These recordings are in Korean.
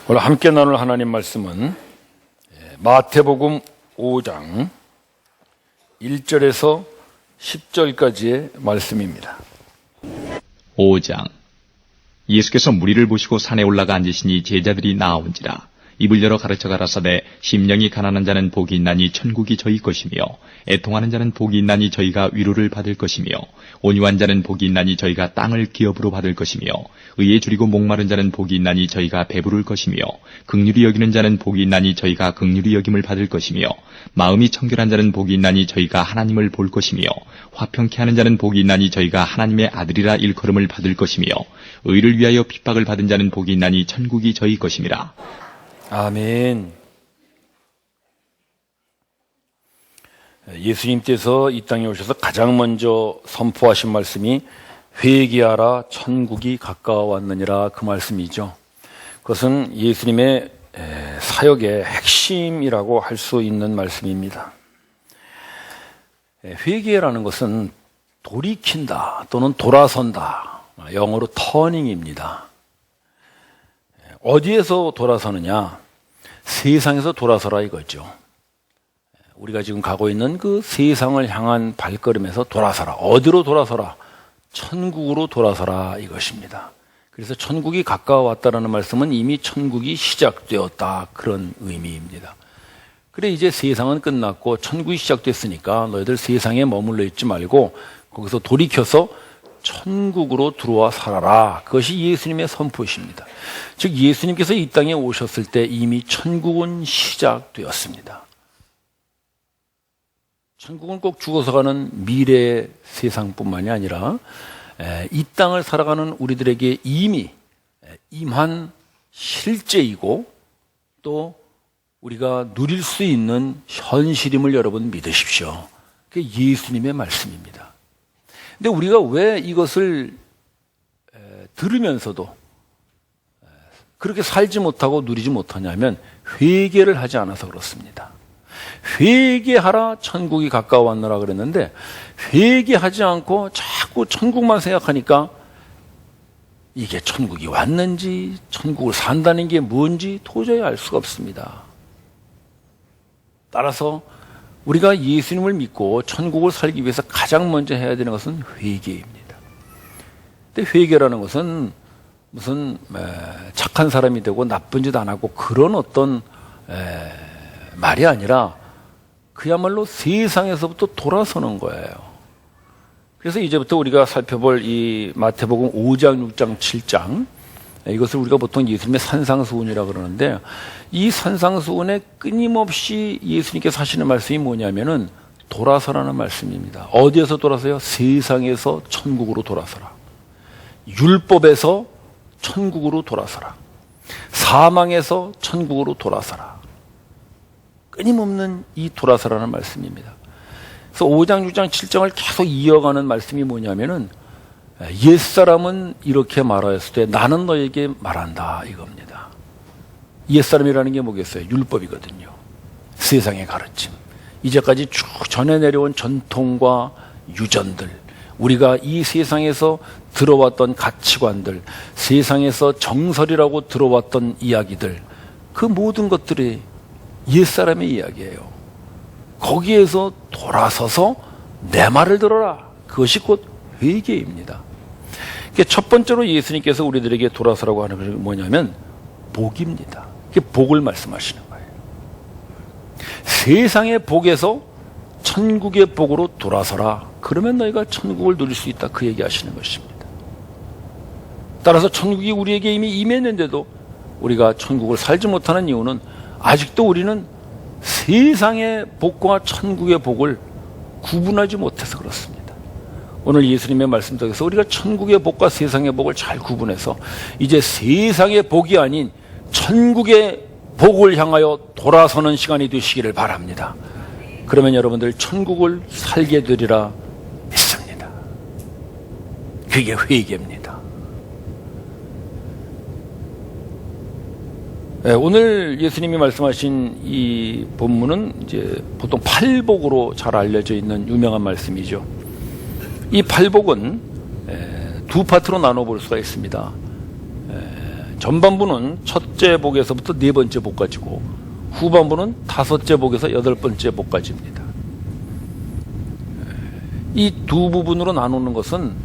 오늘 함께 나눌 하나님 말씀은 마태복음 5장 1절에서 10절까지의 말씀입니다. 5장. 예수께서 무리를 보시고 산에 올라가 앉으시니 제자들이 나아온지라. 입을 열어 가르쳐 가라사대 심령이 가난한 자는 복이 있나니 천국이 저희 것이며 애통하는 자는 복이 있나니 저희가 위로를 받을 것이며 온유한 자는 복이 있나니 저희가 땅을 기업으로 받을 것이며 의에 줄이고 목마른 자는 복이 있나니 저희가 배부를 것이며 긍휼히 여기는 자는 복이 있나니 저희가 긍휼히 여김을 받을 것이며 마음이 청결한 자는 복이 있나니 저희가 하나님을 볼 것이며 화평케 하는 자는 복이 있나니 저희가 하나님의 아들이라 일컬음을 받을 것이며 의를 위하여 핍박을 받은 자는 복이 있나니 천국이 저희 것임이라. 아멘. 예수님께서 이 땅에 오셔서 가장 먼저 선포하신 말씀이 회개하라 천국이 가까워왔느니라, 그 말씀이죠. 그것은 예수님의 사역의 핵심이라고 할 수 있는 말씀입니다. 회개라는 것은 돌이킨다 또는 돌아선다, 영어로 터닝입니다. 어디에서 돌아서느냐? 세상에서 돌아서라 이거죠. 우리가 지금 가고 있는 그 세상을 향한 발걸음에서 돌아서라. 어디로 돌아서라? 천국으로 돌아서라 이것입니다. 그래서 천국이 가까워왔다라는 말씀은 이미 천국이 시작되었다, 그런 의미입니다. 그래, 이제 세상은 끝났고 천국이 시작됐으니까 너희들 세상에 머물러 있지 말고 거기서 돌이켜서 천국으로 들어와 살아라. 그것이 예수님의 선포이십니다. 즉 예수님께서 이 땅에 오셨을 때 이미 천국은 시작되었습니다. 천국은 꼭 죽어서 가는 미래의 세상뿐만이 아니라 이 땅을 살아가는 우리들에게 이미 임한 실제이고 또 우리가 누릴 수 있는 현실임을 여러분 믿으십시오. 그게 예수님의 말씀입니다. 근데 우리가 왜 이것을 들으면서도 그렇게 살지 못하고 누리지 못하냐면 회개를 하지 않아서 그렇습니다. 회개하라 천국이 가까워왔느라 그랬는데 회개하지 않고 자꾸 천국만 생각하니까 이게 천국이 왔는지 천국을 산다는 게 뭔지 도저히 알 수가 없습니다. 따라서 우리가 예수님을 믿고 천국을 살기 위해서 가장 먼저 해야 되는 것은 회개입니다. 근데 회개라는 것은 무슨 착한 사람이 되고 나쁜 짓 안 하고 그런 어떤 말이 아니라 그야말로 세상에서부터 돌아서는 거예요. 그래서 이제부터 우리가 살펴볼 이 마태복음 5장, 6장, 7장, 이것을 우리가 보통 예수님의 산상수훈이라고 그러는데, 이 산상수훈에 끊임없이 예수님께서 하시는 말씀이 뭐냐면은 돌아서라는 말씀입니다. 어디에서 돌아서요? 세상에서 천국으로 돌아서라. 율법에서 천국으로 돌아서라. 사망에서 천국으로 돌아서라. 끊임없는 이 돌아서라는 말씀입니다. 그래서 5장, 6장, 7장을 계속 이어가는 말씀이 뭐냐면은 옛사람은 이렇게 말하였을 때 나는 너에게 말한다 이겁니다. 옛사람이라는 게 뭐겠어요? 율법이거든요. 세상의 가르침, 이제까지 쭉 전해 내려온 전통과 유전들, 우리가 이 세상에서 들어왔던 가치관들, 세상에서 정설이라고 들어왔던 이야기들, 그 모든 것들이 옛사람의 이야기예요. 거기에서 돌아서서 내 말을 들어라. 그것이 곧 회개입니다. 첫 번째로 예수님께서 우리들에게 돌아서라고 하는 것은 뭐냐면 복입니다. 그게 복을 말씀하시는 거예요. 세상의 복에서 천국의 복으로 돌아서라. 그러면 너희가 천국을 누릴 수 있다. 그 얘기하시는 것입니다. 따라서 천국이 우리에게 이미 임했는데도 우리가 천국을 살지 못하는 이유는 아직도 우리는 세상의 복과 천국의 복을 구분하지 못해서 그렇습니다. 오늘 예수님의 말씀 속에서 우리가 천국의 복과 세상의 복을 잘 구분해서 이제 세상의 복이 아닌 천국의 복을 향하여 돌아서는 시간이 되시기를 바랍니다. 그러면 여러분들 천국을 살게 되리라 믿습니다. 그게 회개입니다. 오늘 예수님이 말씀하신 이 본문은 이제 보통 팔복으로 잘 알려져 있는 유명한 말씀이죠. 이 팔복은 두 파트로 나눠볼 수가 있습니다. 전반부는 첫째 복에서부터 네 번째 복까지고 후반부는 다섯째 복에서 여덟 번째 복까지입니다. 이 두 부분으로 나누는 것은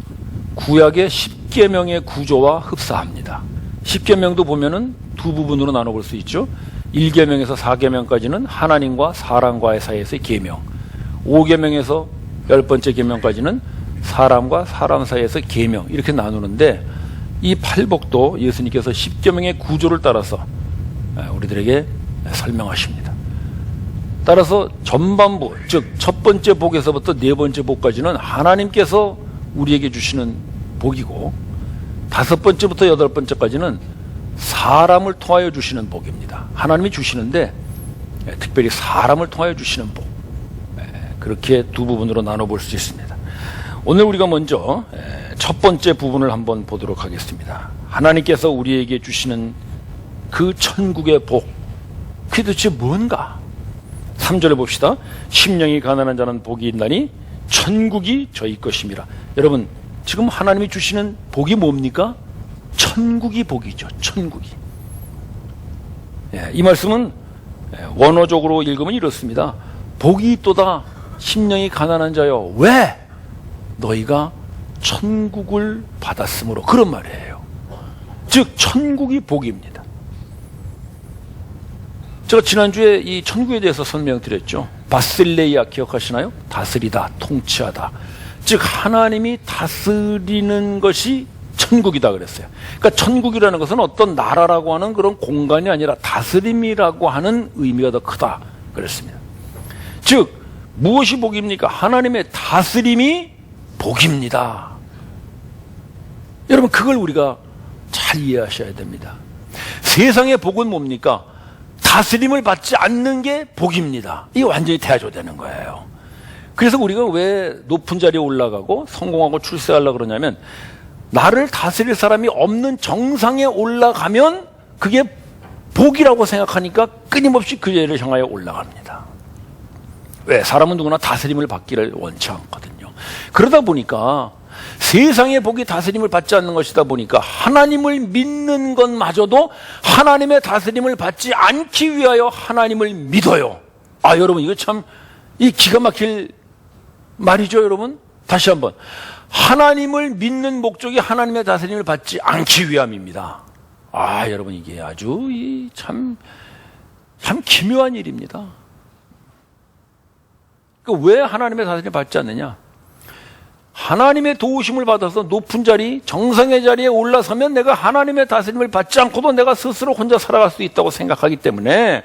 구약의 10계명의 구조와 흡사합니다. 10계명도 보면은 두 부분으로 나눠볼 수 있죠. 1계명에서 4계명까지는 하나님과 사람과의 사이에서의 계명, 5계명에서 10번째 계명까지는 사람과 사람 사이에서 계명, 이렇게 나누는데 이 팔복도 예수님께서 10계명의 구조를 따라서 우리들에게 설명하십니다. 따라서 전반부, 즉 첫 번째 복에서부터 네 번째 복까지는 하나님께서 우리에게 주시는 복이고, 다섯 번째부터 여덟 번째까지는 사람을 통하여 주시는 복입니다. 하나님이 주시는데 특별히 사람을 통하여 주시는 복, 그렇게 두 부분으로 나눠볼 수 있습니다. 오늘 우리가 먼저 첫 번째 부분을 한번 보도록 하겠습니다. 하나님께서 우리에게 주시는 그 천국의 복, 그게 도대체 뭔가? 3절에 봅시다. 심령이 가난한 자는 복이 있나니 천국이 저희 것임이라. 여러분, 지금 하나님이 주시는 복이 뭡니까? 천국이 복이죠. 천국이. 이 말씀은 원어적으로 읽으면 이렇습니다. 복이 있도다 심령이 가난한 자여, 왜? 너희가 천국을 받았으므로. 그런 말이에요. 즉 천국이 복입니다. 제가 지난주에 이 천국에 대해서 설명드렸죠. 바실레이아 기억하시나요? 다스리다, 통치하다. 즉 하나님이 다스리는 것이 천국이다 그랬어요. 그러니까 천국이라는 것은 어떤 나라라고 하는 그런 공간이 아니라 다스림이라고 하는 의미가 더 크다 그랬습니다. 즉 무엇이 복입니까? 하나님의 다스림이 복입니다. 여러분, 그걸 우리가 잘 이해하셔야 됩니다. 세상의 복은 뭡니까? 다스림을 받지 않는 게 복입니다. 이게 완전히 대조되는 거예요. 그래서 우리가 왜 높은 자리에 올라가고 성공하고 출세하려고 그러냐면, 나를 다스릴 사람이 없는 정상에 올라가면 그게 복이라고 생각하니까 끊임없이 그 자리를 향하여 올라갑니다. 왜? 사람은 누구나 다스림을 받기를 원치 않거든요. 그러다 보니까 세상의 복이 다스림을 받지 않는 것이다 보니까 하나님을 믿는 것마저도 하나님의 다스림을 받지 않기 위하여 하나님을 믿어요. 아, 여러분, 이거 참 이 기가 막힐 말이죠, 여러분. 다시 한번. 하나님을 믿는 목적이 하나님의 다스림을 받지 않기 위함입니다. 아, 여러분, 이게 아주 참 기묘한 일입니다. 왜 하나님의 다스림을 받지 않느냐? 하나님의 도우심을 받아서 높은 자리, 정상의 자리에 올라서면 내가 하나님의 다스림을 받지 않고도 내가 스스로 혼자 살아갈 수 있다고 생각하기 때문에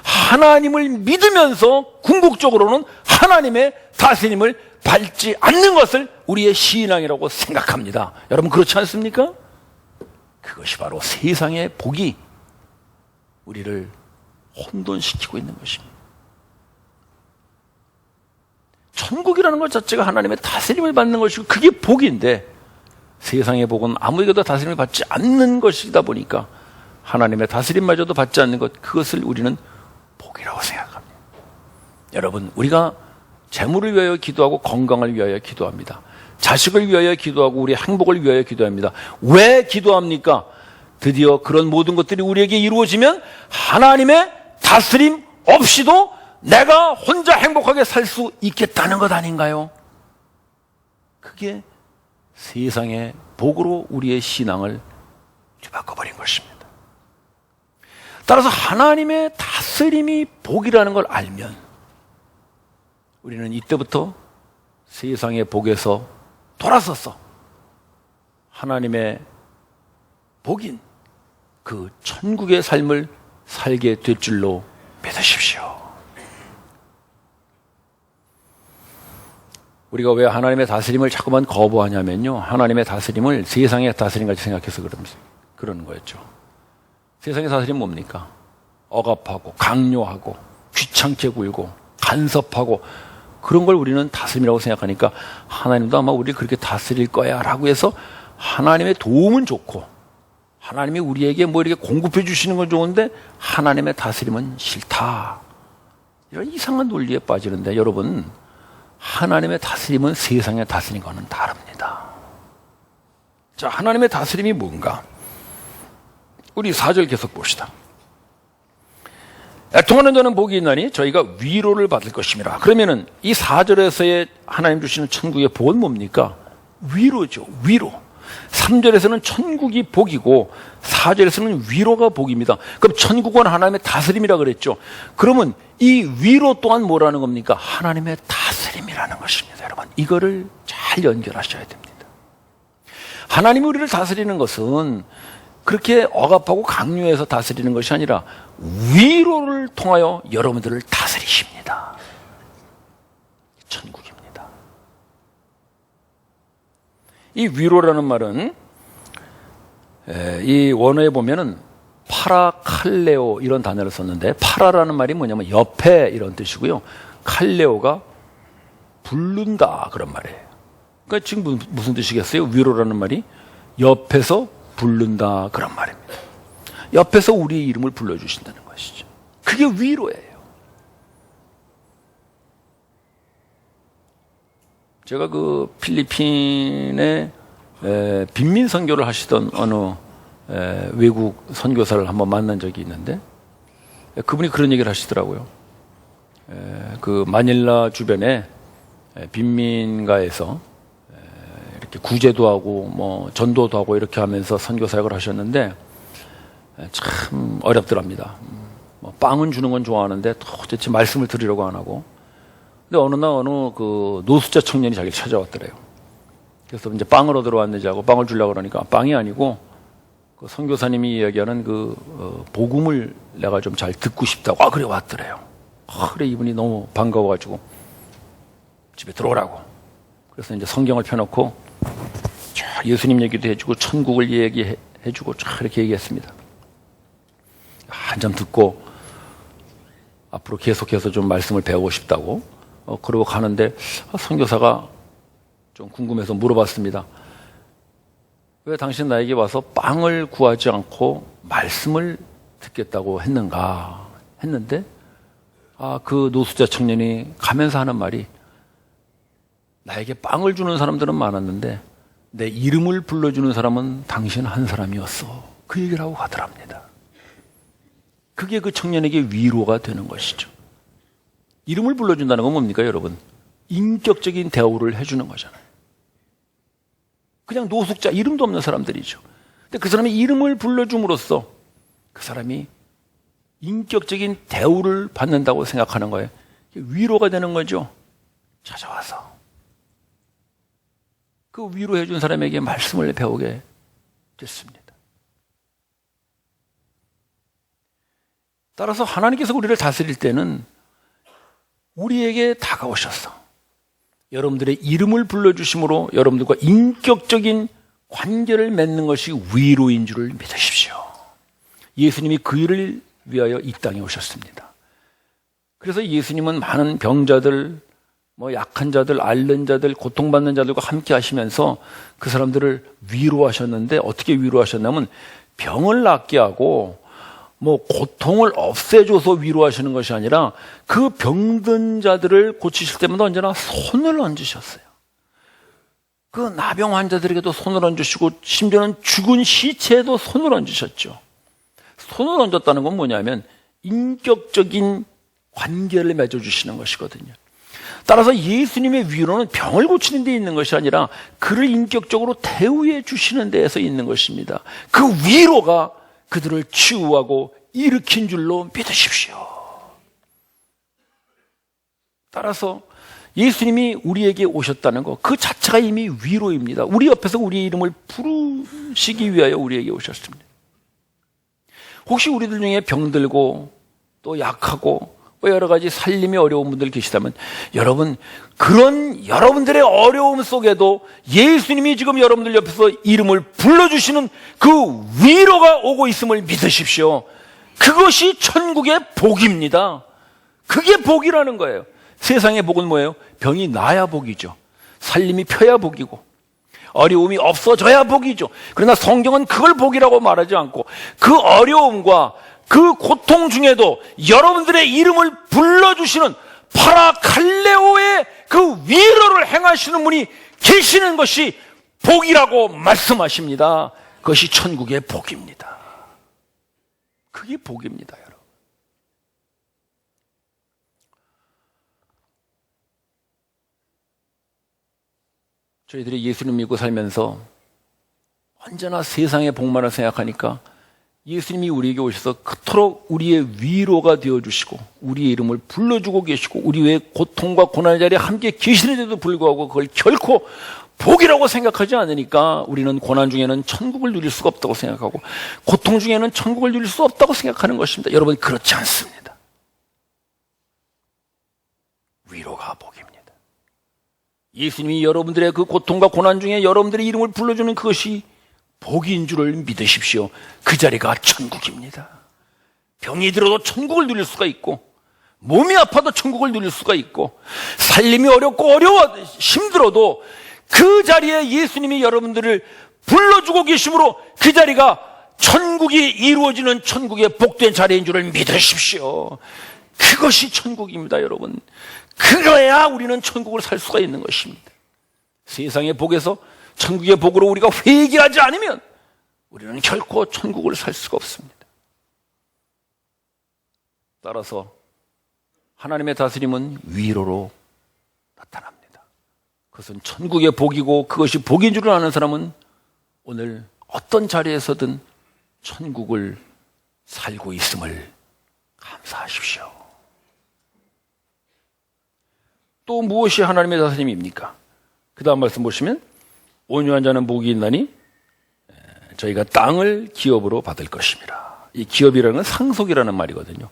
하나님을 믿으면서 궁극적으로는 하나님의 다스림을 받지 않는 것을 우리의 신앙이라고 생각합니다. 여러분, 그렇지 않습니까? 그것이 바로 세상의 복이 우리를 혼돈시키고 있는 것입니다. 천국이라는 것 자체가 하나님의 다스림을 받는 것이고 그게 복인데, 세상의 복은 아무에게도 다스림을 받지 않는 것이다 보니까 하나님의 다스림마저도 받지 않는 것, 그것을 우리는 복이라고 생각합니다. 여러분, 우리가 재물을 위하여 기도하고 건강을 위하여 기도합니다. 자식을 위하여 기도하고 우리 행복을 위하여 기도합니다. 왜 기도합니까? 드디어 그런 모든 것들이 우리에게 이루어지면 하나님의 다스림 없이도 내가 혼자 행복하게 살 수 있겠다는 것 아닌가요? 그게 세상의 복으로 우리의 신앙을 뒤바꿔버린 것입니다. 따라서 하나님의 다스림이 복이라는 걸 알면 우리는 이때부터 세상의 복에서 돌아서서 하나님의 복인 그 천국의 삶을 살게 될 줄로 믿으십시오. 우리가 왜 하나님의 다스림을 자꾸만 거부하냐면요, 하나님의 다스림을 세상의 다스림같이 생각해서 그러는 거였죠. 세상의 다스림은 뭡니까? 억압하고 강요하고 귀찮게 굴고 간섭하고 그런 걸 우리는 다스림이라고 생각하니까 하나님도 아마 우리를 그렇게 다스릴 거야 라고 해서 하나님의 도움은 좋고 하나님이 우리에게 뭐 이렇게 공급해 주시는 건 좋은데 하나님의 다스림은 싫다, 이런 이상한 논리에 빠지는데, 여러분, 하나님의 다스림은 세상의 다스림과는 다릅니다. 자, 하나님의 다스림이 뭔가? 우리 4절 계속 봅시다. 애통하는 자는 복이 있나니 저희가 위로를 받을 것입니다. 그러면은 이 4절에서의 하나님 주시는 천국의 복은 뭡니까? 위로죠. 위로. 3절에서는 천국이 복이고 4절에서는 위로가 복입니다. 그럼 천국은 하나님의 다스림이라 그랬죠. 그러면 이 위로 또한 뭐라는 겁니까? 하나님의 다스림이라는 것입니다. 여러분, 이거를 잘 연결하셔야 됩니다. 하나님이 우리를 다스리는 것은 그렇게 억압하고 강요해서 다스리는 것이 아니라 위로를 통하여 여러분들을 다스리십니다. 천국입니다. 이 위로라는 말은 이 원어에 보면은 파라칼레오 이런 단어를 썼는데, 파라라는 말이 뭐냐면 옆에 이런 뜻이고요. 칼레오가 부른다 그런 말이에요. 그러니까 지금 무슨 뜻이겠어요? 위로라는 말이 옆에서 부른다 그런 말입니다. 옆에서 우리의 이름을 불러주신다는 것이죠. 그게 위로예요. 제가 그 필리핀에 빈민 선교를 하시던 어느 외국 선교사를 한번 만난 적이 있는데, 그분이 그런 얘기를 하시더라고요. 그 마닐라 주변에 빈민가에서 이렇게 구제도 하고 뭐 전도도 하고 이렇게 하면서 선교 사역을 하셨는데 참 어렵더랍니다. 뭐 빵은 주는 건 좋아하는데 도대체 말씀을 드리려고 안 하고. 근데 어느 날 어느 그 노숙자 청년이 자기를 찾아왔더래요. 그래서 이제 빵을 얻으러 왔는지 하고 빵을 주려고 그러니까 빵이 아니고 그 선교사님이 이야기하는 그 복음을 내가 좀 잘 듣고 싶다고. 그래 왔더래요. 그래 이분이 너무 반가워가지고 집에 들어오라고. 그래서 이제 성경을 펴놓고 예수님 얘기도 해주고 천국을 얘기해주고 이렇게 얘기했습니다. 한참 듣고 앞으로 계속해서 좀 말씀을 배우고 싶다고 그러고 가는데 선교사가 좀 궁금해서 물어봤습니다. 왜 당신 나에게 와서 빵을 구하지 않고 말씀을 듣겠다고 했는가 했는데 그 노숙자 청년이 가면서 하는 말이, 나에게 빵을 주는 사람들은 많았는데 내 이름을 불러주는 사람은 당신 한 사람이었어. 그 얘기를 하고 가더랍니다. 그게 그 청년에게 위로가 되는 것이죠. 이름을 불러준다는 건 뭡니까, 여러분? 인격적인 대우를 해주는 거잖아요. 그냥 노숙자, 이름도 없는 사람들이죠. 근데 그 사람이 이름을 불러줌으로써 그 사람이 인격적인 대우를 받는다고 생각하는 거예요. 위로가 되는 거죠. 찾아와서 그 위로해 준 사람에게 말씀을 배우게 됐습니다. 따라서 하나님께서 우리를 다스릴 때는 우리에게 다가오셔서 여러분들의 이름을 불러주심으로 여러분들과 인격적인 관계를 맺는 것이 위로인 줄을 믿으십시오. 예수님이 그 일을 위하여 이 땅에 오셨습니다. 그래서 예수님은 많은 병자들, 약한 자들, 앓는 자들, 고통받는 자들과 함께 하시면서 그 사람들을 위로하셨는데, 어떻게 위로하셨냐면 병을 낫게 하고 고통을 없애줘서 위로하시는 것이 아니라 그 병든 자들을 고치실 때마다 언제나 손을 얹으셨어요. 그 나병 환자들에게도 손을 얹으시고 심지어는 죽은 시체에도 손을 얹으셨죠. 손을 얹었다는 건 뭐냐면 인격적인 관계를 맺어주시는 것이거든요. 따라서 예수님의 위로는 병을 고치는 데 있는 것이 아니라 그를 인격적으로 대우해 주시는 데에서 있는 것입니다. 그 위로가 그들을 치유하고 일으킨 줄로 믿으십시오. 따라서 예수님이 우리에게 오셨다는 것, 그 자체가 이미 위로입니다. 우리 옆에서 우리의 이름을 부르시기 위하여 우리에게 오셨습니다. 혹시 우리들 중에 병들고 또 약하고 여러 가지 살림이 어려운 분들 계시다면, 여러분, 그런 여러분들의 어려움 속에도 예수님이 지금 여러분들 옆에서 이름을 불러주시는 그 위로가 오고 있음을 믿으십시오. 그것이 천국의 복입니다. 그게 복이라는 거예요. 세상의 복은 뭐예요? 병이 나야 복이죠. 살림이 펴야 복이고 어려움이 없어져야 복이죠. 그러나 성경은 그걸 복이라고 말하지 않고 그 어려움과 그 고통 중에도 여러분들의 이름을 불러주시는 파라칼레오의 그 위로를 행하시는 분이 계시는 것이 복이라고 말씀하십니다. 그것이 천국의 복입니다. 그게 복입니다, 여러분. 저희들이 예수님 믿고 살면서 언제나 세상의 복만을 생각하니까 예수님이 우리에게 오셔서 그토록 우리의 위로가 되어주시고 우리의 이름을 불러주고 계시고 우리의 고통과 고난의 자리에 함께 계시는데도 불구하고 그걸 결코 복이라고 생각하지 않으니까 우리는 고난 중에는 천국을 누릴 수가 없다고 생각하고 고통 중에는 천국을 누릴 수 없다고 생각하는 것입니다. 여러분, 그렇지 않습니다. 위로가 복입니다. 예수님이 여러분들의 그 고통과 고난 중에 여러분들의 이름을 불러주는 그것이 복인 줄을 믿으십시오. 그 자리가 천국입니다. 병이 들어도 천국을 누릴 수가 있고 몸이 아파도 천국을 누릴 수가 있고 살림이 어렵고 힘들어도 그 자리에 예수님이 여러분들을 불러주고 계심으로 그 자리가 천국이 이루어지는 천국의 복된 자리인 줄을 믿으십시오. 그것이 천국입니다, 여러분. 그래야 우리는 천국을 살 수가 있는 것입니다. 세상의 복에서 천국의 복으로 우리가 회개하지 않으면 우리는 결코 천국을 살 수가 없습니다. 따라서 하나님의 다스림은 위로로 나타납니다. 그것은 천국의 복이고 그것이 복인 줄 아는 사람은 오늘 어떤 자리에서든 천국을 살고 있음을 감사하십시오. 또 무엇이 하나님의 다스림입니까? 그 다음 말씀 보시면 온유한 자는 복이 있나니 저희가 땅을 기업으로 받을 것입니다. 이 기업이라는 건 상속이라는 말이거든요.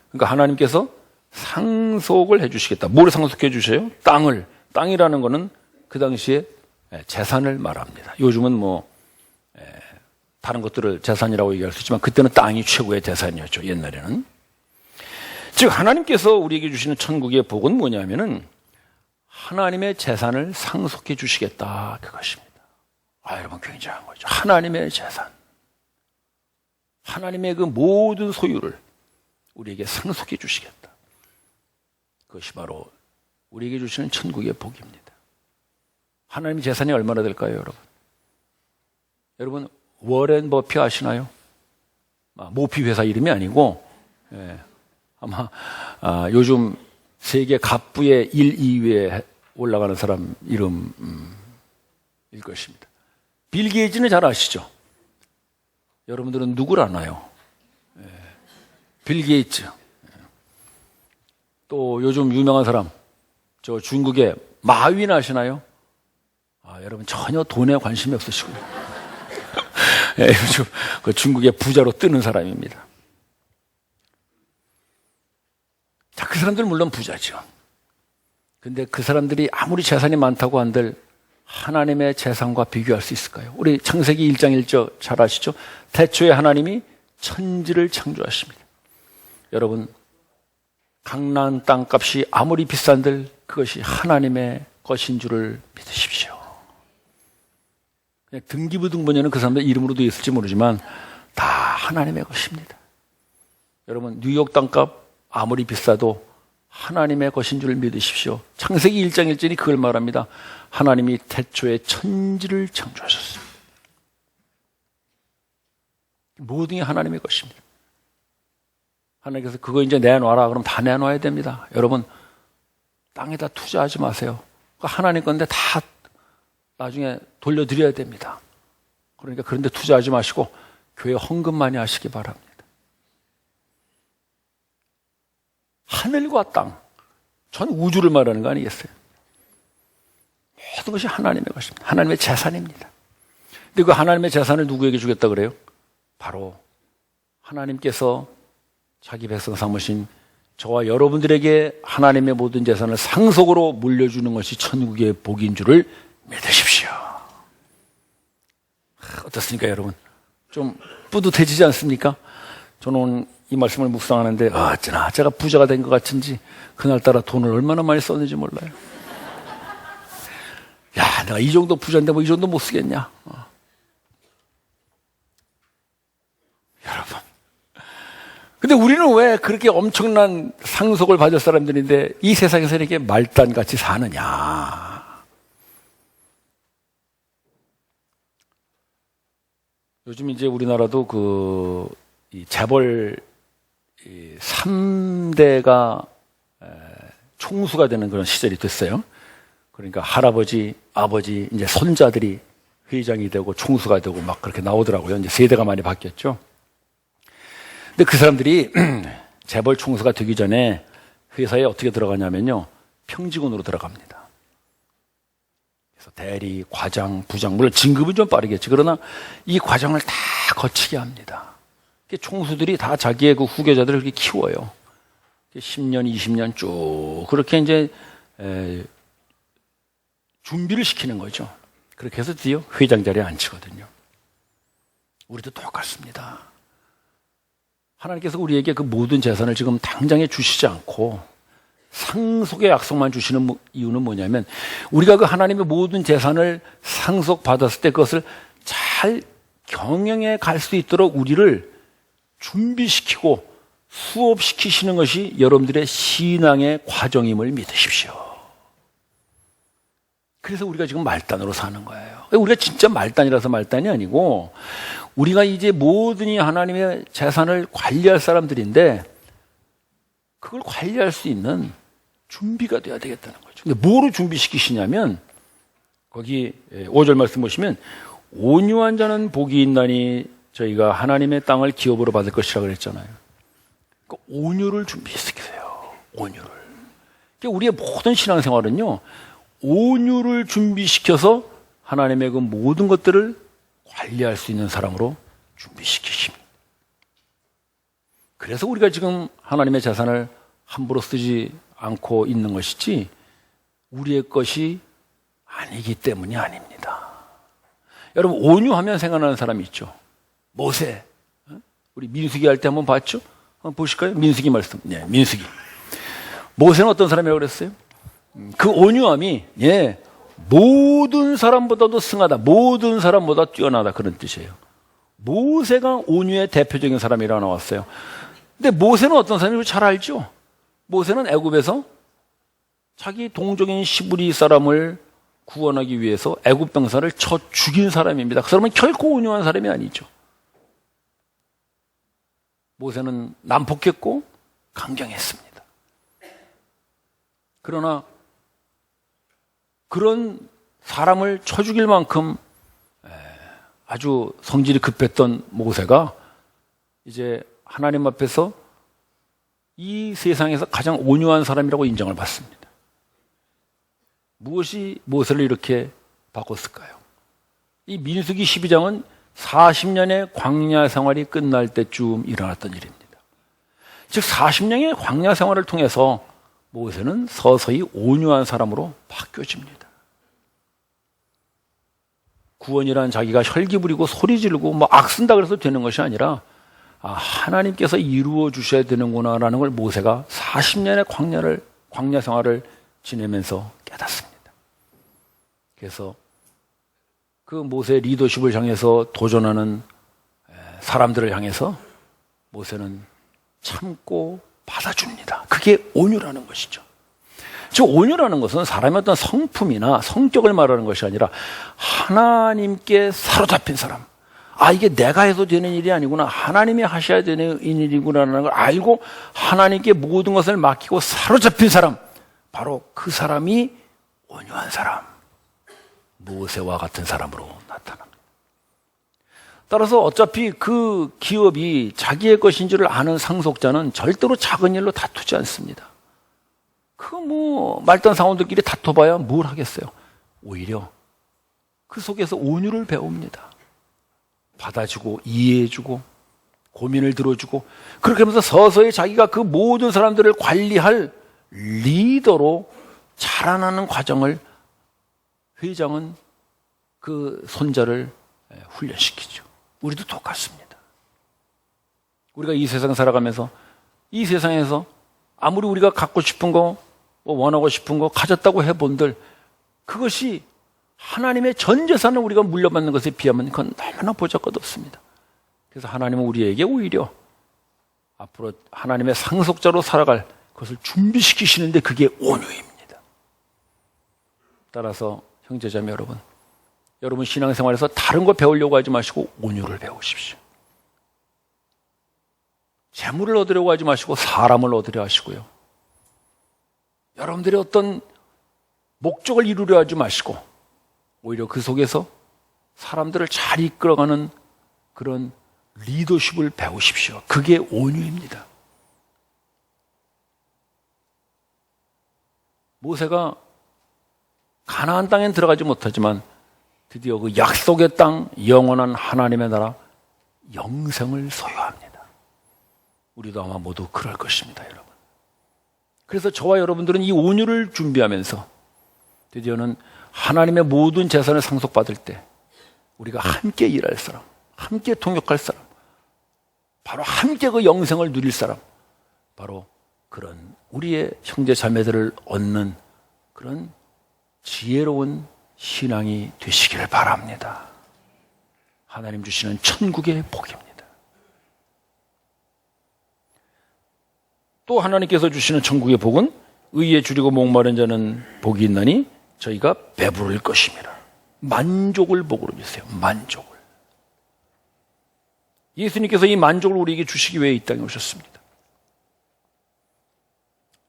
그러니까 하나님께서 상속을 해주시겠다. 뭘 상속해 주셔요? 땅을. 땅이라는 거는 그 당시에 재산을 말합니다. 요즘은 다른 것들을 재산이라고 얘기할 수 있지만 그때는 땅이 최고의 재산이었죠. 옛날에는. 즉 하나님께서 우리에게 주시는 천국의 복은 뭐냐면은 하나님의 재산을 상속해 주시겠다, 그것입니다. 여러분, 굉장한 거죠. 하나님의 재산, 하나님의 그 모든 소유를 우리에게 상속해 주시겠다. 그것이 바로 우리에게 주시는 천국의 복입니다. 하나님의 재산이 얼마나 될까요, 여러분? 여러분, 워렌 버핏 아시나요? 모피 회사 이름이 아니고 아마 요즘 세계 갑부의 1, 2위에 올라가는 사람 이름일 것입니다. 빌 게이츠는 잘 아시죠? 여러분들은 누구를 아나요? 빌 게이츠. 또 요즘 유명한 사람, 저 중국의 마윈 아시나요? 여러분 전혀 돈에 관심이 없으시고 요즘 그 중국의 부자로 뜨는 사람입니다. 자, 그 사람들은 물론 부자죠. 근데 그 사람들이 아무리 재산이 많다고 한들 하나님의 재산과 비교할 수 있을까요? 우리 창세기 1장 1절 잘 아시죠? 태초에 하나님이 천지를 창조하십니다. 여러분, 강난 땅값이 아무리 비싼들 그것이 하나님의 것인 줄을 믿으십시오. 그냥 등기부등본에는 그 사람들 이름으로 되어 있을지 모르지만 다 하나님의 것입니다. 여러분, 뉴욕 땅값 아무리 비싸도 하나님의 것인 줄 믿으십시오. 창세기 1장 1절이 그걸 말합니다. 하나님이 태초에 천지를 창조하셨습니다. 모든 게 하나님의 것입니다. 하나님께서 그거 이제 내놔라 그럼 다 내놔야 됩니다. 여러분, 땅에다 투자하지 마세요. 하나님 건데 다 나중에 돌려드려야 됩니다. 그러니까 그런데 투자하지 마시고 교회 헌금 많이 하시기 바랍니다. 하늘과 땅, 전 우주를 말하는 거 아니겠어요? 모든 것이 하나님의 것입니다. 하나님의 재산입니다. 근데 그 하나님의 재산을 누구에게 주겠다 그래요? 바로 하나님께서 자기 백성 삼으신 저와 여러분들에게 하나님의 모든 재산을 상속으로 물려주는 것이 천국의 복인 줄을 믿으십시오. 어떻습니까, 여러분? 좀 뿌듯해지지 않습니까? 저는 오늘 이 말씀을 묵상하는데 어쩌나 제가 부자가 된 것 같은지 그날따라 돈을 얼마나 많이 썼는지 몰라요. 야, 내가 이 정도 부자인데 뭐 이 정도 못 쓰겠냐? 여러분, 근데 우리는 왜 그렇게 엄청난 상속을 받을 사람들인데 이 세상에서 이렇게 말단같이 사느냐? 요즘 이제 우리나라도 이 재벌 3대가 총수가 되는 그런 시절이 됐어요. 그러니까 할아버지, 아버지, 이제 손자들이 회장이 되고 총수가 되고 막 그렇게 나오더라고요. 이제 세대가 많이 바뀌었죠. 근데 그 사람들이 재벌 총수가 되기 전에 회사에 어떻게 들어가냐면요. 평직원으로 들어갑니다. 그래서 대리, 과장, 부장, 물론 진급은 좀 빠르겠지. 그러나 이 과정을 다 거치게 합니다. 총수들이 다 자기의 그 후계자들을 그렇게 키워요. 10년, 20년 쭉 그렇게 이제 준비를 시키는 거죠. 그렇게 해서 드디어 회장 자리에 앉히거든요. 우리도 똑같습니다. 하나님께서 우리에게 그 모든 재산을 지금 당장에 주시지 않고 상속의 약속만 주시는 이유는 뭐냐면 우리가 그 하나님의 모든 재산을 상속받았을 때 그것을 잘 경영해 갈 수 있도록 우리를 준비시키고 수업시키시는 것이 여러분들의 신앙의 과정임을 믿으십시오. 그래서 우리가 지금 말단으로 사는 거예요. 우리가 진짜 말단이라서 말단이 아니고 우리가 이제 모든이 하나님의 재산을 관리할 사람들인데 그걸 관리할 수 있는 준비가 돼야 되겠다는 거죠. 근데 뭐로 준비시키시냐면 거기 5절 말씀 보시면 온유한 자는 복이 있나니 저희가 하나님의 땅을 기업으로 받을 것이라 그랬잖아요. 그러니까 온유를 준비시키세요. 온유를. 그러니까 우리의 모든 신앙생활은요. 온유를 준비시켜서 하나님의 그 모든 것들을 관리할 수 있는 사람으로 준비시키십니다. 그래서 우리가 지금 하나님의 재산을 함부로 쓰지 않고 있는 것이지 우리의 것이 아니기 때문이 아닙니다. 여러분 온유하면 생각나는 사람이 있죠. 모세. 우리 민수기 할 때 한번 봤죠? 한번 보실까요? 민수기 말씀. 네, 민수기. 모세는 어떤 사람이라고 그랬어요? 그 온유함이 모든 사람보다도 승하다. 모든 사람보다 뛰어나다. 그런 뜻이에요. 모세가 온유의 대표적인 사람이라고 나왔어요. 근데 모세는 어떤 사람인지 잘 알죠? 모세는 애굽에서 자기 동족인 시브리 사람을 구원하기 위해서 애굽 병사를 쳐 죽인 사람입니다. 그 사람은 결코 온유한 사람이 아니죠. 모세는 난폭했고 강경했습니다. 그러나 그런 사람을 쳐 죽일 만큼 아주 성질이 급했던 모세가 이제 하나님 앞에서 이 세상에서 가장 온유한 사람이라고 인정을 받습니다. 무엇이 모세를 이렇게 바꿨을까요? 이 민수기 12장은 40년의 광야 생활이 끝날 때쯤 일어났던 일입니다. 즉 40년의 광야 생활을 통해서 모세는 서서히 온유한 사람으로 바뀌어집니다. 구원이란 자기가 혈기 부리고 소리 지르고 뭐 악쓴다 그래서 되는 것이 아니라 하나님께서 이루어 주셔야 되는구나라는 걸 모세가 40년의 광야 생활을 지내면서 깨닫습니다. 그래서 그 모세의 리더십을 향해서 도전하는 사람들을 향해서 모세는 참고 받아줍니다. 그게 온유라는 것이죠. 즉 온유라는 것은 사람의 어떤 성품이나 성격을 말하는 것이 아니라 하나님께 사로잡힌 사람. 이게 내가 해도 되는 일이 아니구나. 하나님이 하셔야 되는 일이구나라는 걸 알고 하나님께 모든 것을 맡기고 사로잡힌 사람. 바로 그 사람이 온유한 사람. 모세와 같은 사람으로 나타납니다. 따라서 어차피 그 기업이 자기의 것인 줄을 아는 상속자는 절대로 작은 일로 다투지 않습니다. 말단 사원들끼리 다퉈봐야 뭘 하겠어요. 오히려 그 속에서 온유를 배웁니다. 받아주고 이해해주고 고민을 들어주고 그렇게 하면서 서서히 자기가 그 모든 사람들을 관리할 리더로 자라나는 과정을 회장은 그 손자를 훈련시키죠. 우리도 똑같습니다. 우리가 이 세상 살아가면서 이 세상에서 아무리 우리가 갖고 싶은 거 원하고 싶은 거 가졌다고 해본들 그것이 하나님의 전 재산을 우리가 물려받는 것에 비하면 그건 너무나 보잘것없습니다. 그래서 하나님은 우리에게 오히려 앞으로 하나님의 상속자로 살아갈 그것을 준비시키시는데 그게 온유입니다. 따라서 형제자매 여러분 신앙생활에서 다른 거 배우려고 하지 마시고 온유를 배우십시오. 재물을 얻으려고 하지 마시고 사람을 얻으려 하시고요. 여러분들의 어떤 목적을 이루려 하지 마시고 오히려 그 속에서 사람들을 잘 이끌어가는 그런 리더십을 배우십시오. 그게 온유입니다. 모세가 가나안 땅엔 들어가지 못하지만 드디어 그 약속의 땅, 영원한 하나님의 나라, 영생을 소유합니다. 우리도 아마 모두 그럴 것입니다, 여러분. 그래서 저와 여러분들은 이 온유를 준비하면서 드디어는 하나님의 모든 재산을 상속받을 때 우리가 함께 일할 사람, 함께 통역할 사람, 바로 함께 그 영생을 누릴 사람, 바로 그런 우리의 형제 자매들을 얻는 그런 지혜로운 신앙이 되시기를 바랍니다. 하나님 주시는 천국의 복입니다. 또 하나님께서 주시는 천국의 복은 의에 줄이고 목마른 자는 복이 있나니 저희가 배부를 것입니다. 만족을 복으로 주세요. 만족을. 예수님께서 이 만족을 우리에게 주시기 위해 이 땅에 오셨습니다.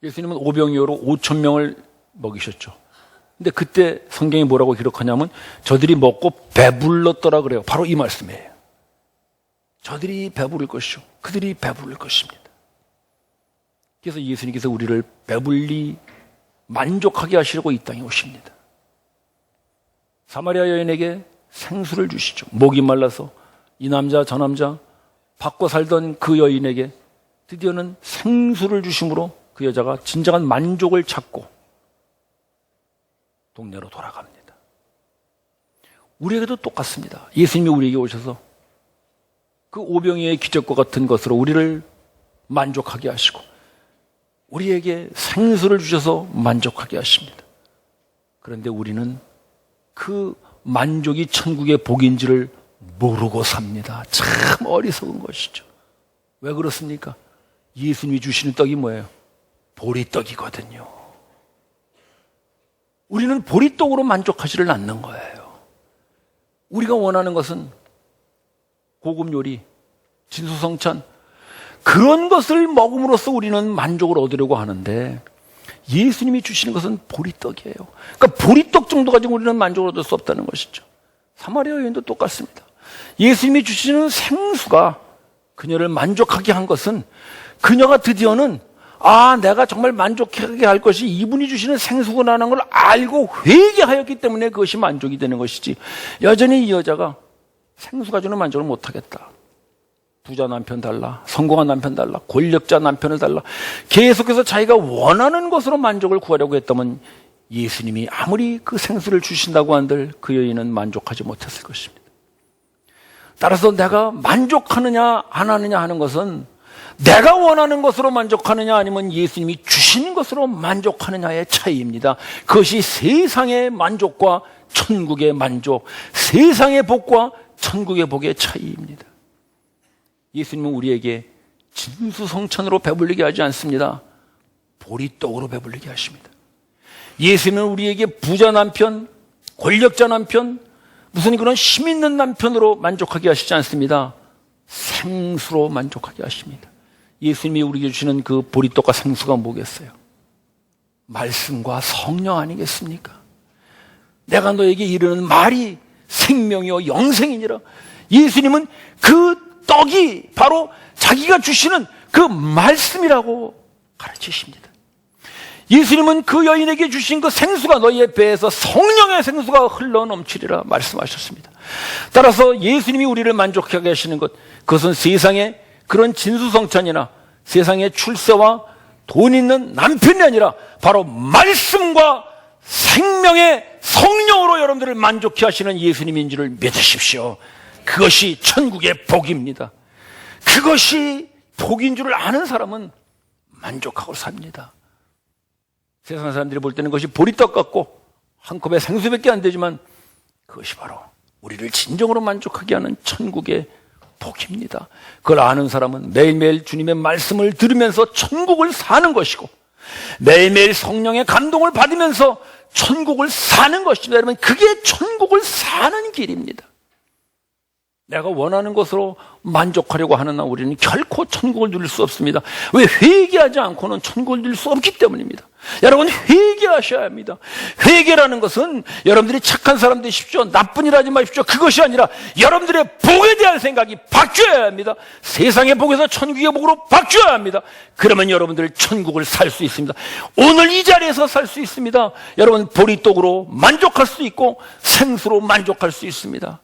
예수님은 오병이어로 5,000명을 먹이셨죠. 근데 그때 성경이 뭐라고 기록하냐면 저들이 먹고 배불렀더라 그래요. 바로 이 말씀이에요. 저들이 배부를 것이요. 그들이 배부를 것입니다. 그래서 예수님께서 우리를 배불리 만족하게 하시려고 이 땅에 오십니다. 사마리아 여인에게 생수를 주시죠. 목이 말라서 이 남자 저 남자 받고 살던 그 여인에게 드디어는 생수를 주심으로 그 여자가 진정한 만족을 찾고 동네로 돌아갑니다. 우리에게도 똑같습니다. 예수님이 우리에게 오셔서 그 오병이어의 기적과 같은 것으로 우리를 만족하게 하시고 우리에게 생수를 주셔서 만족하게 하십니다. 그런데 우리는 그 만족이 천국의 복인지를 모르고 삽니다. 참 어리석은 것이죠. 왜 그렇습니까? 예수님이 주시는 떡이 뭐예요? 보리떡이거든요. 우리는 보리떡으로 만족하지를 않는 거예요. 우리가 원하는 것은 고급 요리, 진수성찬, 그런 것을 먹음으로써 우리는 만족을 얻으려고 하는데 예수님이 주시는 것은 보리떡이에요. 그러니까 보리떡 정도 가지고 우리는 만족을 얻을 수 없다는 것이죠. 사마리아 여인도 똑같습니다. 예수님이 주시는 생수가 그녀를 만족하게 한 것은 그녀가 드디어는 내가 정말 만족하게 할 것이 이분이 주시는 생수구나라는 걸 알고 회개하였기 때문에 그것이 만족이 되는 것이지 여전히 이 여자가 생수 가지고는 만족을 못하겠다. 부자 남편 달라, 성공한 남편 달라, 권력자 남편을 달라 계속해서 자기가 원하는 것으로 만족을 구하려고 했다면 예수님이 아무리 그 생수를 주신다고 한들 그 여인은 만족하지 못했을 것입니다. 따라서 내가 만족하느냐 안 하느냐 하는 것은 내가 원하는 것으로 만족하느냐 아니면 예수님이 주신 것으로 만족하느냐의 차이입니다. 그것이 세상의 만족과 천국의 만족, 세상의 복과 천국의 복의 차이입니다. 예수님은 우리에게 진수성찬으로 배불리게 하지 않습니다. 보리떡으로 배불리게 하십니다. 예수님은 우리에게 부자 남편, 권력자 남편, 무슨 그런 힘 있는 남편으로 만족하게 하시지 않습니다. 생수로 만족하게 하십니다. 예수님이 우리에게 주시는 그 보리떡과 생수가 뭐겠어요? 말씀과 성령 아니겠습니까? 내가 너에게 이르는 말이 생명이요 영생이니라. 예수님은 그 떡이 바로 자기가 주시는 그 말씀이라고 가르치십니다. 예수님은 그 여인에게 주신 그 생수가 너희의 배에서 성령의 생수가 흘러 넘치리라 말씀하셨습니다. 따라서 예수님이 우리를 만족하게 하시는 것, 그것은 세상의 그런 진수성찬이나 세상의 출세와 돈 있는 남편이 아니라 바로 말씀과 생명의 성령으로 여러분들을 만족해 하시는 예수님인 줄을 믿으십시오. 그것이 천국의 복입니다. 그것이 복인 줄을 아는 사람은 만족하고 삽니다. 세상 사람들이 볼 때는 그것이 보리떡 같고 한 컵에 생수밖에 안 되지만 그것이 바로 우리를 진정으로 만족하게 하는 천국의 복입니다. 그걸 아는 사람은 매일매일 주님의 말씀을 들으면서 천국을 사는 것이고 매일매일 성령의 감동을 받으면서 천국을 사는 것입니다. 여러분, 그게 천국을 사는 길입니다. 내가 원하는 것으로 만족하려고 하는 한 우리는 결코 천국을 누릴 수 없습니다. 왜? 회개하지 않고는 천국을 누릴 수 없기 때문입니다. 여러분, 회개하셔야 합니다. 회개라는 것은 여러분들이 착한 사람 되십시오, 나쁜 일 하지 마십시오, 그것이 아니라 여러분들의 복에 대한 생각이 바뀌어야 합니다. 세상의 복에서 천국의 복으로 바뀌어야 합니다. 그러면 여러분들 천국을 살 수 있습니다. 오늘 이 자리에서 살 수 있습니다. 여러분, 보리떡으로 만족할 수 있고 생수로 만족할 수 있습니다.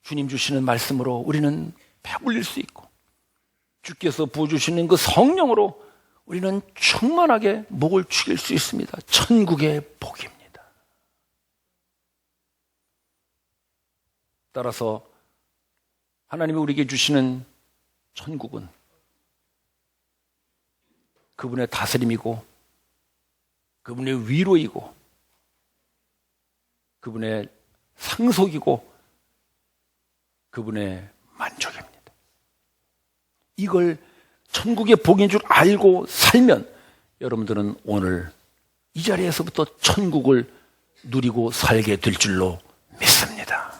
주님 주시는 말씀으로 우리는 배불릴 수 있고, 주께서 부어주시는 그 성령으로 우리는 충만하게 목을 축일 수 있습니다. 천국의 복입니다. 따라서 하나님이 우리에게 주시는 천국은 그분의 다스림이고, 그분의 위로이고, 그분의 상속이고, 그분의 만족입니다. 이걸 천국의 복인 줄 알고 살면 여러분들은 오늘 이 자리에서부터 천국을 누리고 살게 될 줄로 믿습니다.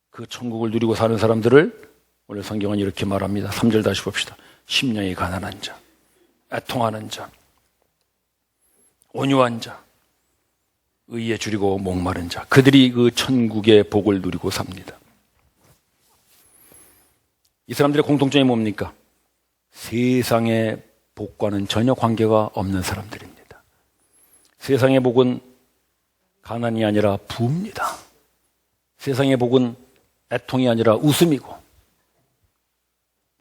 그 천국을 누리고 사는 사람들을 오늘 성경은 이렇게 말합니다. 3절 다시 봅시다. 심령이 가난한 자, 애통하는 자, 온유한 자, 의에 줄이고 목마른 자, 그들이 그 천국의 복을 누리고 삽니다. 이 사람들의 공통점이 뭡니까? 세상의 복과는 전혀 관계가 없는 사람들입니다. 세상의 복은 가난이 아니라 부입니다. 세상의 복은 애통이 아니라 웃음이고,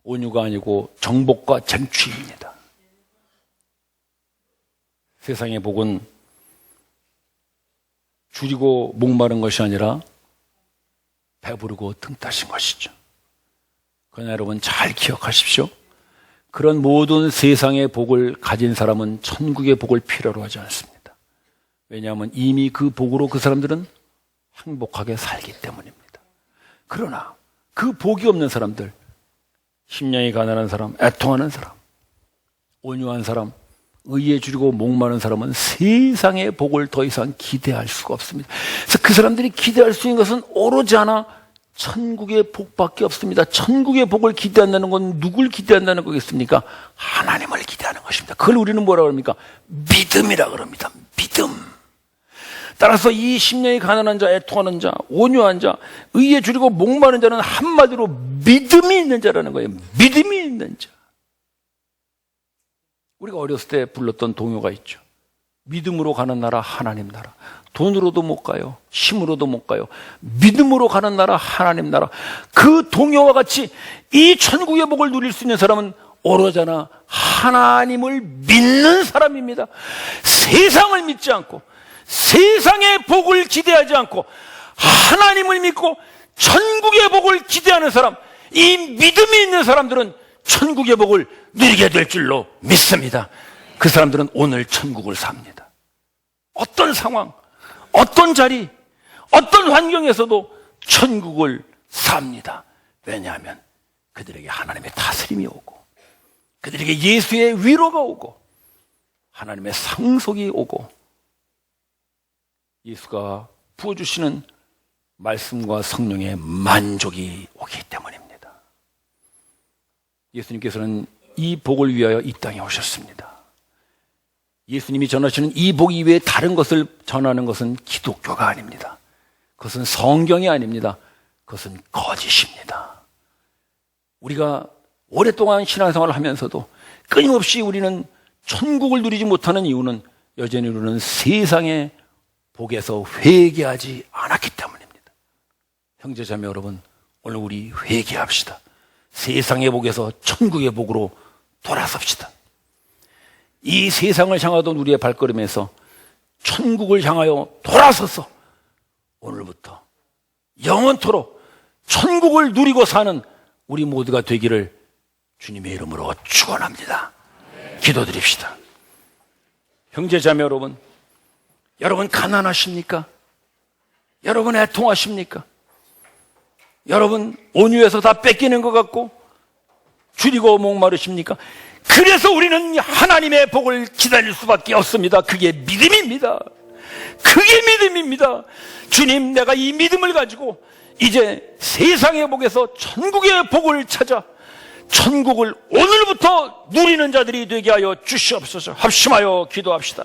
온유가 아니고 정복과 쟁취입니다. 세상의 복은 줄이고 목마른 것이 아니라 배부르고 등 따신 것이죠. 그러나 여러분 잘 기억하십시오. 그런 모든 세상의 복을 가진 사람은 천국의 복을 필요로 하지 않습니다. 왜냐하면 이미 그 복으로 그 사람들은 행복하게 살기 때문입니다. 그러나 그 복이 없는 사람들, 심령이 가난한 사람, 애통하는 사람, 온유한 사람, 의에 줄이고 목마른 사람은 세상의 복을 더 이상 기대할 수가 없습니다. 그래서 그 사람들이 기대할 수 있는 것은 오로지 하나, 천국의 복밖에 없습니다. 천국의 복을 기대한다는 건 누굴 기대한다는 거겠습니까? 하나님을 기대하는 것입니다. 그걸 우리는 뭐라고 합니까? 믿음이라 그럽니다. 믿음. 따라서 이 심령이 가난한 자, 애통하는 자, 온유한 자, 의에 줄이고 목마른 자는 한마디로 믿음이 있는 자라는 거예요. 믿음이 있는 자. 우리가 어렸을 때 불렀던 동요가 있죠. 믿음으로 가는 나라 하나님 나라. 돈으로도 못 가요. 힘으로도 못 가요. 믿음으로 가는 나라 하나님 나라. 그 동요와 같이 이 천국의 복을 누릴 수 있는 사람은 오로자나 하나님을 믿는 사람입니다. 세상을 믿지 않고 세상의 복을 기대하지 않고 하나님을 믿고 천국의 복을 기대하는 사람, 이 믿음이 있는 사람들은 천국의 복을 누리게 될 줄로 믿습니다. 그 사람들은 오늘 천국을 삽니다. 어떤 상황, 어떤 자리, 어떤 환경에서도 천국을 삽니다. 왜냐하면 그들에게 하나님의 다스림이 오고, 그들에게 예수의 위로가 오고, 하나님의 상속이 오고, 예수가 부어주시는 말씀과 성령의 만족이 오기 때문입니다. 예수님께서는 이 복을 위하여 이 땅에 오셨습니다. 예수님이 전하시는 이 복 이외에 다른 것을 전하는 것은 기독교가 아닙니다. 그것은 성경이 아닙니다. 그것은 거짓입니다. 우리가 오랫동안 신앙생활을 하면서도 끊임없이 우리는 천국을 누리지 못하는 이유는 여전히 우리는 세상의 복에서 회개하지 않았기 때문입니다. 형제자매 여러분, 오늘 우리 회개합시다. 세상의 복에서 천국의 복으로 돌아섭시다. 이 세상을 향하던 우리의 발걸음에서 천국을 향하여 돌아서서 오늘부터 영원토록 천국을 누리고 사는 우리 모두가 되기를 주님의 이름으로 축원합니다. 기도드립시다. 형제자매 여러분, 여러분 가난하십니까? 여러분 애통하십니까? 여러분 온유해서 다 뺏기는 것 같고 줄이고 목마르십니까? 그래서 우리는 하나님의 복을 기다릴 수밖에 없습니다. 그게 믿음입니다. 그게 믿음입니다. 주님, 내가 이 믿음을 가지고 이제 세상의 복에서 천국의 복을 찾아 천국을 오늘부터 누리는 자들이 되게 하여 주시옵소서. 합심하여 기도합시다.